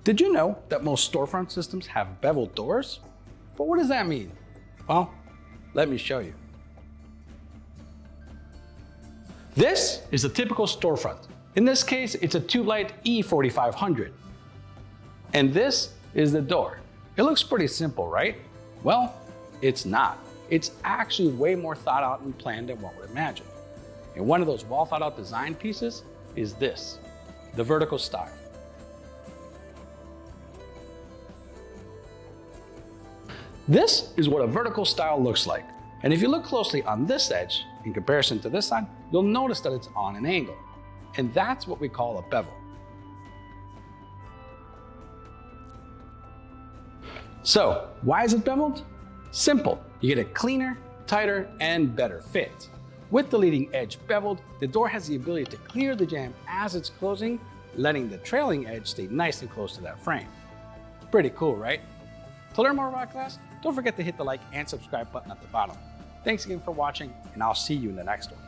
Did you know that most storefront systems have beveled doors? But what does that mean? Well, let me show you. This is a typical storefront. In this case, it's a Tube Light E4500. And this is the door. It looks pretty simple, right? Well, it's not. It's actually way more thought out and planned than one would imagine. And one of those well thought out design pieces is this, the vertical stile. This is what a vertical stile looks like. And if you look closely on this edge, in comparison to this side, you'll notice that it's on an angle. And that's what we call a bevel. So, why is it beveled? Simple. You get a cleaner, tighter, and better fit. With the leading edge beveled, the door has the ability to clear the jamb as it's closing, letting the trailing edge stay nice and close to that frame. Pretty cool, right? To learn more about glass, don't forget to hit the like and subscribe button at the bottom. Thanks again for watching, and I'll see you in the next one.